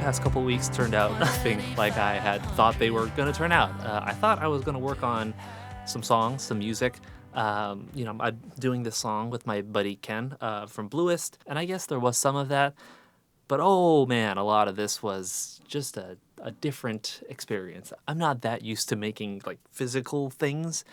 past couple weeks turned out nothing like I had thought they were going to turn out. I thought I was going to work on some songs, some music. I'm doing this song with my buddy Ken from Bluest, and I guess there was some of that. But oh man, a lot of this was just a different experience. I'm not that used to making like physical things.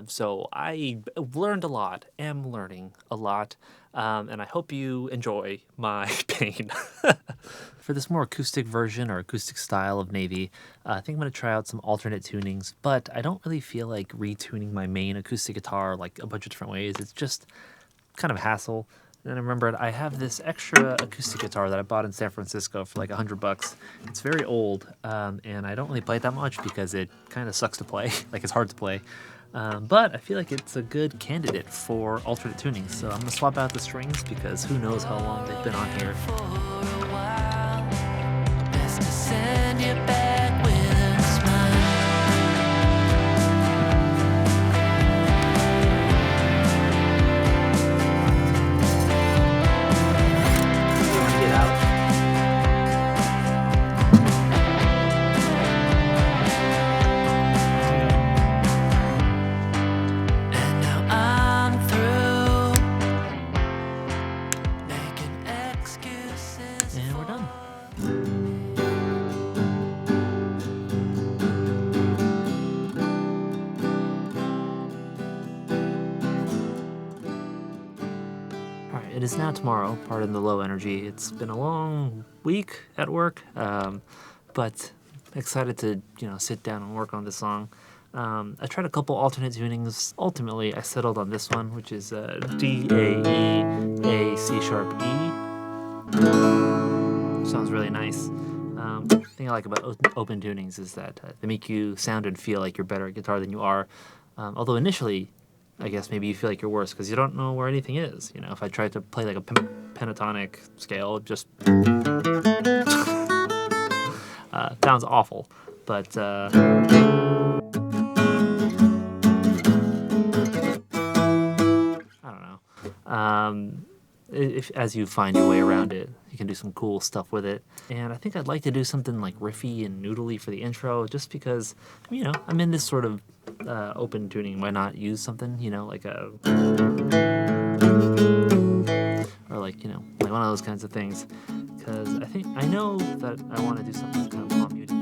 So I learned a lot, am learning a lot, and I hope you enjoy my pain. For this more acoustic version or acoustic style of Navy, I think I'm going to try out some alternate tunings, but I don't really feel like retuning my main acoustic guitar like a bunch of different ways. It's just kind of a hassle. And I remembered I have this extra acoustic guitar that I bought in San Francisco for like $100. It's very old, and I don't really play it that much because it kind of sucks to play. Like it's hard to play. But I feel like it's a good candidate for alternate tunings. So I'm going to swap out the strings because who knows how long they've been on here. And we're done. Alright, it is now tomorrow, pardon the low energy. It's been a long week at work, but excited to, sit down and work on this song. I tried a couple alternate tunings. Ultimately, I settled on this one, which is D, A, E, A, C sharp, E. Sounds really nice. The thing I like about open tunings is that they make you sound and feel like you're better at guitar than you are. Although initially, I guess maybe you feel like you're worse because you don't know where anything is. If I tried to play like a pentatonic scale, it just sounds awful. But I don't know. If as you find your way around it, you can do some cool stuff with it. And I think I'd like to do something like riffy and noodly for the intro, just because, I'm in this sort of open tuning. Why not use something, like a, or like one of those kinds of things. Because I know that I want to do something kind of palm muted.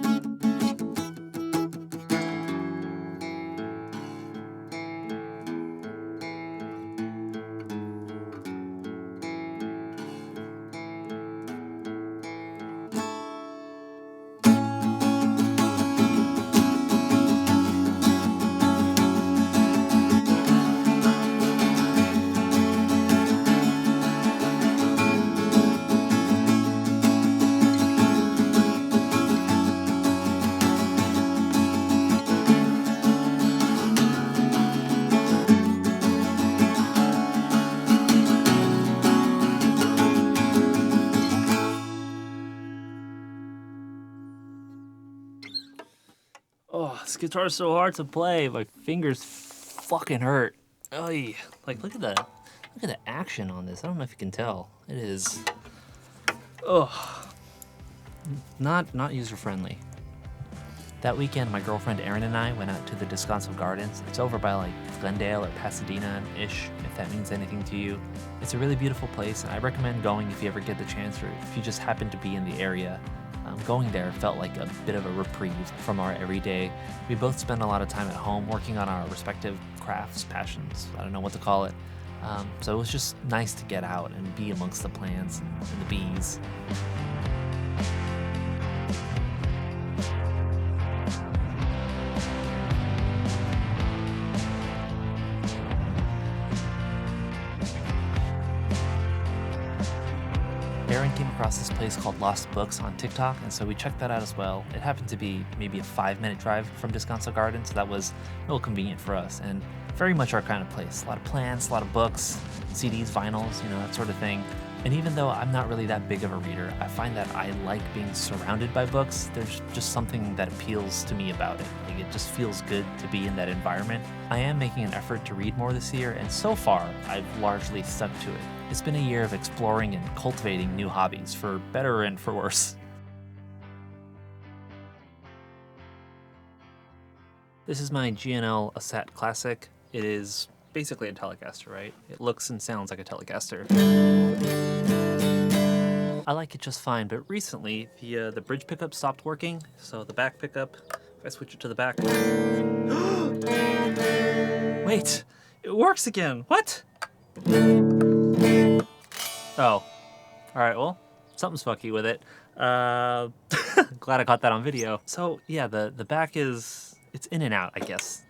Oh, this guitar is so hard to play. My fingers fucking hurt. Oy. Like look at the action on this. I don't know if you can tell. It is not user friendly. That weekend my girlfriend Erin and I went out to the Descanso Gardens. It's over by like Glendale or Pasadena-ish, if that means anything to you. It's a really beautiful place and I recommend going if you ever get the chance or if you just happen to be in the area. Going there felt like a bit of a reprieve from our everyday. We both spend a lot of time at home working on our respective crafts, passions, I don't know what to call it. So it was just nice to get out and be amongst the plants and the bees. Aaron came across this place called Lost Books on TikTok, and so we checked that out as well. It happened to be maybe a 5-minute drive from Descanso Garden, so that was real convenient for us, and very much our kind of place. A lot of plants, a lot of books, CDs, vinyls, that sort of thing. And even though I'm not really that big of a reader, I find that I like being surrounded by books. There's just something that appeals to me about it. Like it just feels good to be in that environment. I am making an effort to read more this year, and so far, I've largely stuck to it. It's been a year of exploring and cultivating new hobbies, for better and for worse. This is my GNL Asat Classic. It is basically a Telecaster, right? It looks and sounds like a Telecaster. I like it just fine, but recently the bridge pickup stopped working, so the back pickup, if I switch it to the back, wait, it works again. What? Oh, all right. Well, something's fucky with it. Glad I caught that on video. So yeah, the back it's in and out, I guess.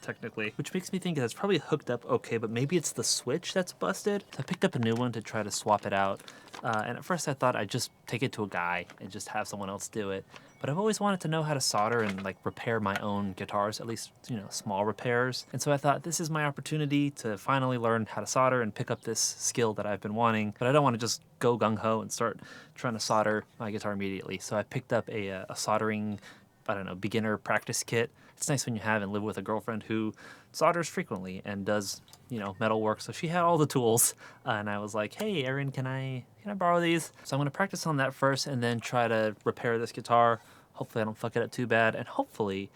Technically, which makes me think that's probably hooked up okay, but maybe it's the switch that's busted. So I picked up a new one to try to swap it out, and at first I thought I'd just take it to a guy and just have someone else do it. But I've always wanted to know how to solder and like repair my own guitars, at least, you know, small repairs. And so I thought this is my opportunity to finally learn how to solder and pick up this skill that I've been wanting. But I don't want to just go gung-ho and start trying to solder my guitar immediately. So I picked up a soldering, I don't know, beginner practice kit. It's nice when you have and live with a girlfriend who solders frequently and does, you know, metal work. So she had all the tools, and I was like, "Hey, Erin, can I borrow these?" So I'm gonna practice on that first, and then try to repair this guitar. Hopefully, I don't fuck it up too bad, and hopefully,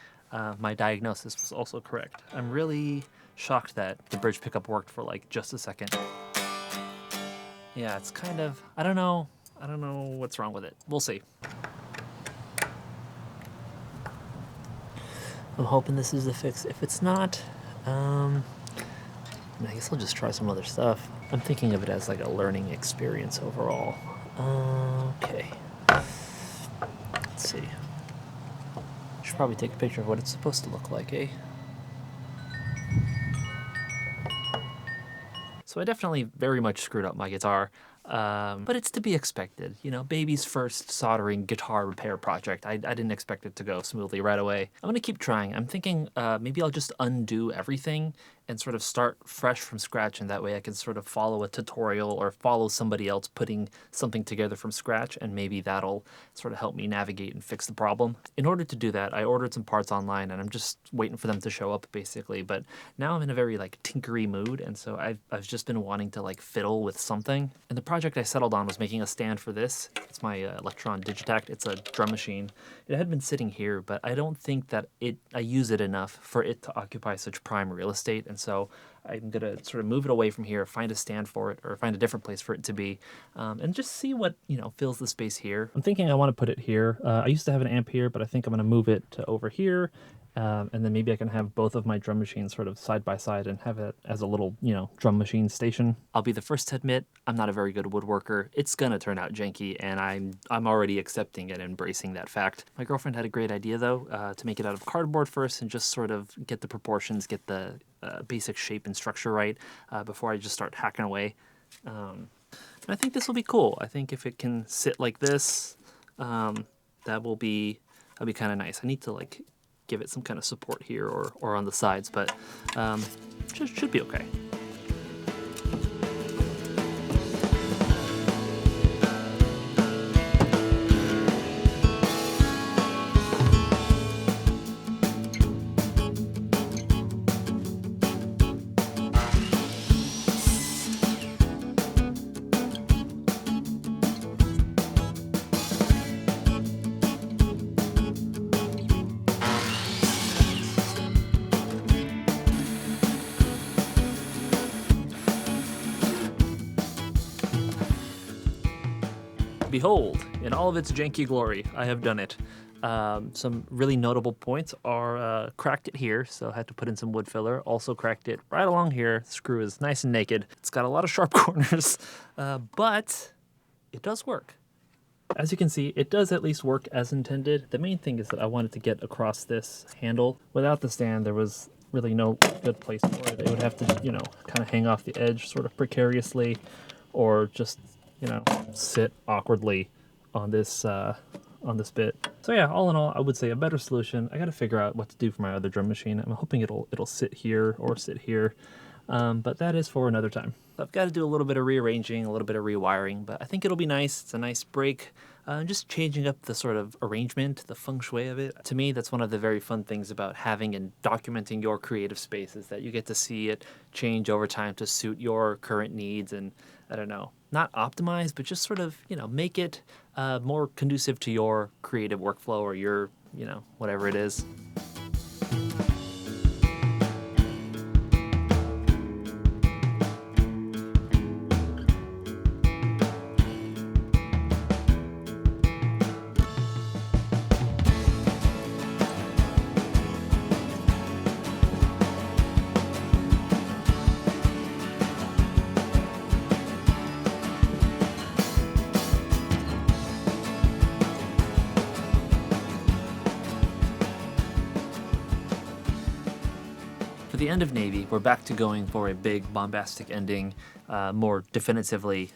my diagnosis was also correct. I'm really shocked that the bridge pickup worked for like just a second. Yeah, it's kind of, I don't know what's wrong with it. We'll see. I'm hoping this is the fix. If it's not, I guess I'll just try some other stuff. I'm thinking of it as like a learning experience overall. Okay. Let's see. Should probably take a picture of what it's supposed to look like, eh? So I definitely very much screwed up my guitar. But it's to be expected. You know, baby's first soldering guitar repair project. I didn't expect it to go smoothly right away. I'm gonna keep trying. I'm thinking maybe I'll just undo everything and sort of start fresh from scratch, and that way I can sort of follow a tutorial or follow somebody else putting something together from scratch, and maybe that'll sort of help me navigate and fix the problem. In order to do that, I ordered some parts online, and I'm just waiting for them to show up, basically. But now I'm in a very like tinkery mood, and so I've just been wanting to like fiddle with something. And the project I settled on was making a stand for this. It's my Electron Digitact. It's a drum machine. It had been sitting here, but I don't think that I use it enough for it to occupy such prime real estate. And so I'm gonna sort of move it away from here, find a stand for it, or find a different place for it to be, and just see what, you know, fills the space here. I'm thinking I want to put it here. I used to have an amp here, but I think I'm gonna move it to over here. And then maybe I can have both of my drum machines sort of side by side and have it as a little, you know, drum machine station. I'll be the first to admit I'm not a very good woodworker. It's gonna turn out janky, and I'm already accepting and embracing that fact. My girlfriend had a great idea though, to make it out of cardboard first and just sort of get the proportions, get the basic shape and structure right before I just start hacking away. And I think this will be cool. I think if it can sit like this, that'll be kind of nice. I need to like give it some kind of support here or on the sides, but should be okay. Behold, in all of its janky glory, I have done it. Some really notable points are cracked it here, so I had to put in some wood filler. Also cracked it right along here. The screw is nice and naked. It's got a lot of sharp corners, but it does work. As you can see, it does at least work as intended. The main thing is that I wanted to get across this handle. Without the stand, there was really no good place for it. It would have to, you know, kind of hang off the edge sort of precariously, or just, you know, sit awkwardly on this bit. So yeah, all in all, I would say a better solution. I got to figure out what to do for my other drum machine. I'm hoping it'll sit here or sit here, but that is for another time. I've got to do a little bit of rearranging, a little bit of rewiring, but I think it'll be nice. It's a nice break. Just changing up the sort of arrangement, the feng shui of it. To me, that's one of the very fun things about having and documenting your creative space, is that you get to see it change over time to suit your current needs and, I don't know, not optimize, but just sort of, you know, make it more conducive to your creative workflow or your, you know, whatever it is. the end of Navy, we're back to going for a big bombastic ending, more definitively.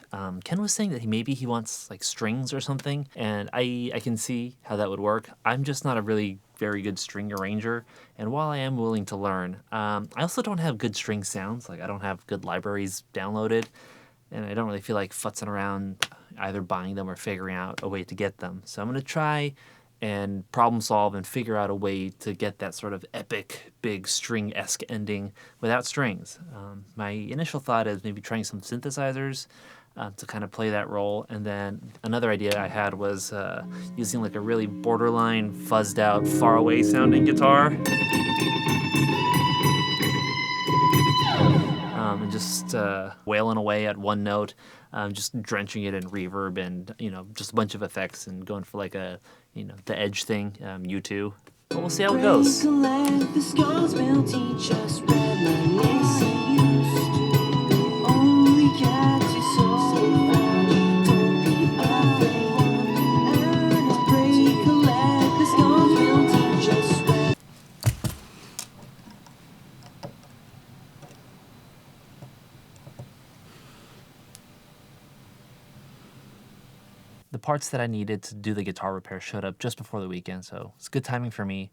Ken was saying that maybe he wants like strings or something, and I can see how that would work. I'm just not a really very good string arranger, and while I am willing to learn, I also don't have good string sounds. Like I don't have good libraries downloaded, and I don't really feel like futzing around either buying them or figuring out a way to get them. So I'm gonna try and problem solve and figure out a way to get that sort of epic, big string-esque ending without strings. My initial thought is maybe trying some synthesizers to kind of play that role. And then another idea I had was using like a really borderline, fuzzed out, far away sounding guitar. And just wailing away at one note, just drenching it in reverb and, just a bunch of effects and going for like a, the edge thing, U2. But we'll see how it goes. The scars will teach us reminiscing used. Only get your soul found. Don't be afraid. And a break a leg. The scars will teach us reminiscing. The parts that I needed to do the guitar repair showed up just before the weekend, so it's good timing for me.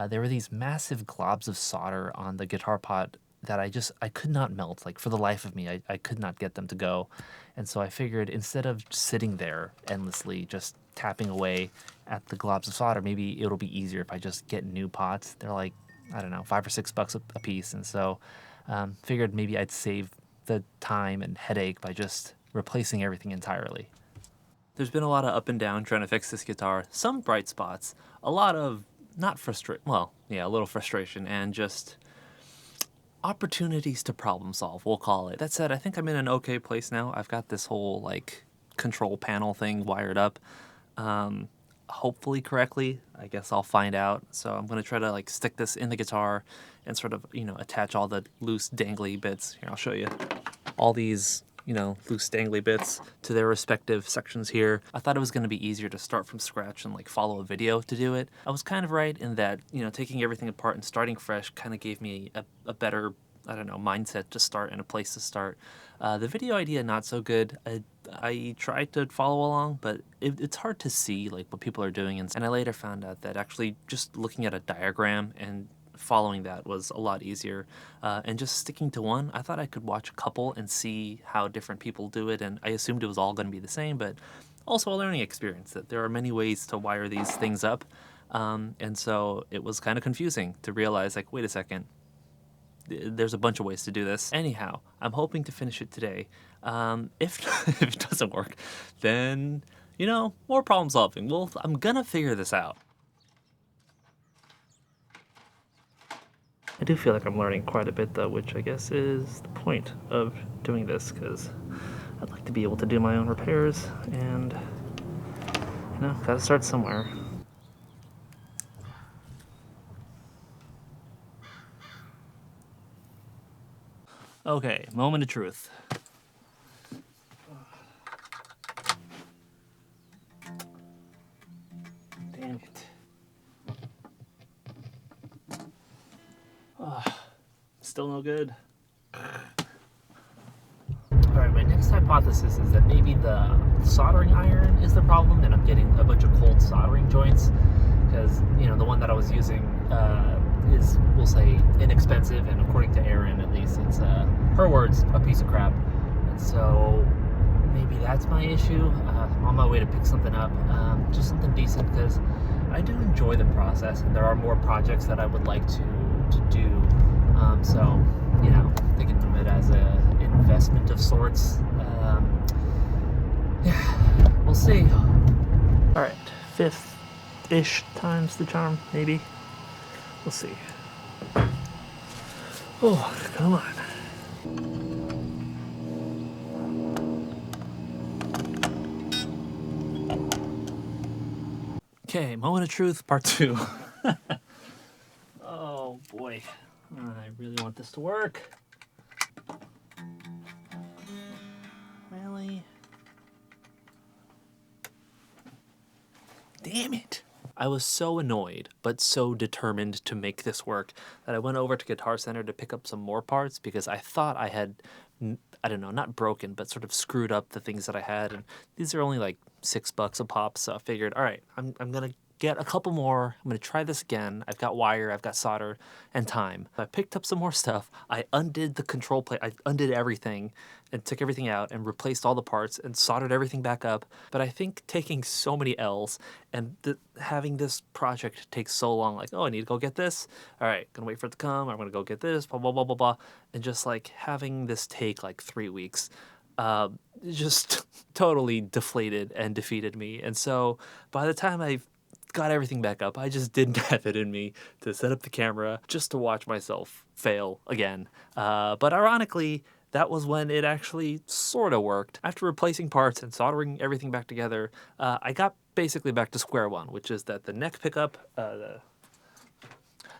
There were these massive globs of solder on the guitar pot that I could not melt. Like for the life of me, I could not get them to go. And so I figured instead of sitting there endlessly, just tapping away at the globs of solder, maybe it'll be easier if I just get new pots. They're like, I don't know, $5 or $6 a piece. And so figured maybe I'd save the time and headache by just replacing everything entirely. There's been a lot of up and down trying to fix this guitar. Some bright spots, a lot of not a little frustration and just opportunities to problem solve, we'll call it. That said, I think I'm in an okay place now. I've got this whole like control panel thing wired up, hopefully correctly. I guess I'll find out. So I'm gonna try to like stick this in the guitar and sort of, attach all the loose dangly bits. Here, I'll show you. All these loose dangly bits to their respective sections here. I thought it was going to be easier to start from scratch and like follow a video to do it. I was kind of right in that, taking everything apart and starting fresh kind of gave me a better, mindset to start and a place to start. The video idea, not so good. I tried to follow along, but it's hard to see like what people are doing. And I later found out that actually just looking at a diagram and following that was a lot easier, and just sticking to one. I thought I could watch a couple and see how different people do it, and I assumed it was all going to be the same, but also a learning experience that there are many ways to wire these things up, and so it was kind of confusing to realize, like, wait a second, there's a bunch of ways to do this. Anyhow, I'm hoping to finish it today. If it doesn't work, then, more problem solving. I'm gonna figure this out. I do feel like I'm learning quite a bit though, which I guess is the point of doing this, because I'd like to be able to do my own repairs, and, gotta start somewhere. Okay, moment of truth. Damn it. Still no good. Alright, my next hypothesis is that maybe the soldering iron is the problem, and I'm getting a bunch of cold soldering joints, because, the one that I was using is, we'll say, inexpensive, and according to Erin, at least, it's, her words, a piece of crap. And so maybe that's my issue. I'm on my way to pick something up, just something decent, because I do enjoy the process, and there are more projects that I would like to do. So, thinking of it as an investment of sorts. Yeah, we'll see. All right, 5th-ish times the charm, maybe. We'll see. Oh, come on. Okay, moment of truth, part 2. Oh boy, I really want this to work. Really? Damn it. I was so annoyed, but so determined to make this work that I went over to Guitar Center to pick up some more parts because I thought I had, I don't know, not broken, but sort of screwed up the things that I had. And these are only like $6 a pop. So I figured, all right, I'm going to get a couple more. I'm going to try this again. I've got wire, I've got solder, and time. I picked up some more stuff. I undid the control plate. I undid everything and took everything out and replaced all the parts and soldered everything back up. But I think taking so many L's and having this project take so long, like, oh, I need to go get this. All right, gonna wait for it to come. I'm gonna go get this, blah, blah, blah, blah, blah. And just like having this take like 3 weeks just totally deflated and defeated me. And so by the time I got everything back up, I just didn't have it in me to set up the camera just to watch myself fail again. But ironically, that was when it actually sort of worked. After replacing parts and soldering everything back together, I got basically back to square one, which is that the neck pickup,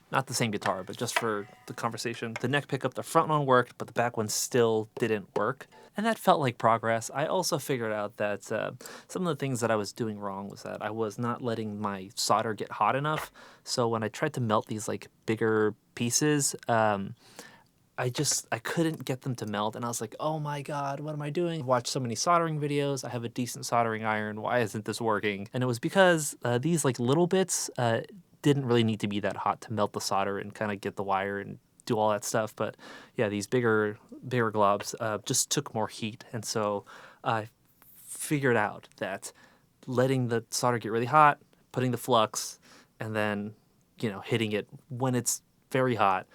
not the same guitar, but just for the conversation, the neck pickup, the front one worked, but the back one still didn't work. And that felt like progress. I also figured out that some of the things that I was doing wrong was that I was not letting my solder get hot enough. So when I tried to melt these like bigger pieces, I couldn't get them to melt, and I was like, oh my god, what am I doing? I've watched so many soldering videos, I have a decent soldering iron, why isn't this working? And it was because these like little bits didn't really need to be that hot to melt the solder and kind of get the wire and do all that stuff. But yeah, these bigger globs just took more heat, and so I figured out that letting the solder get really hot, putting the flux, and then, you know, hitting it when it's very hot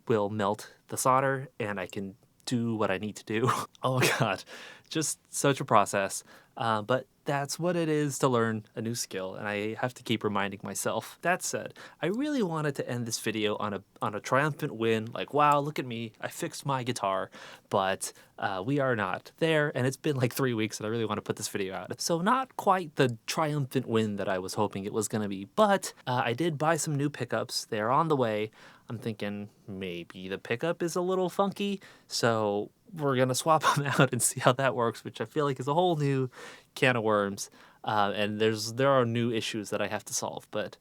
will melt the solder and I can do what I need to do. Oh god, just such a process. But that's what it is to learn a new skill, and I have to keep reminding myself. That said, I really wanted to end this video on a triumphant win, like, wow, look at me, I fixed my guitar, but we are not there, and it's been like 3 weeks, and I really want to put this video out. So not quite the triumphant win that I was hoping it was going to be, but I did buy some new pickups. They're on the way. I'm thinking maybe the pickup is a little funky, so we're going to swap them out and see how that works, which I feel like is a whole new can of worms. And there are new issues that I have to solve, but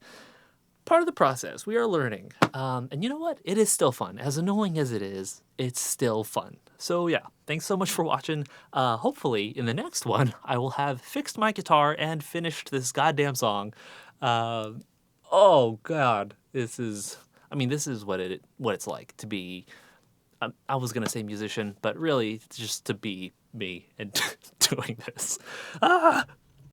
part of the process, we are learning. And you know what? It is still fun. As annoying as it is, it's still fun. So yeah, thanks so much for watching. Hopefully in the next one, I will have fixed my guitar and finished this goddamn song. Oh god, this is what it's like to be, I was going to say musician, but really just to be me and doing this. Ah!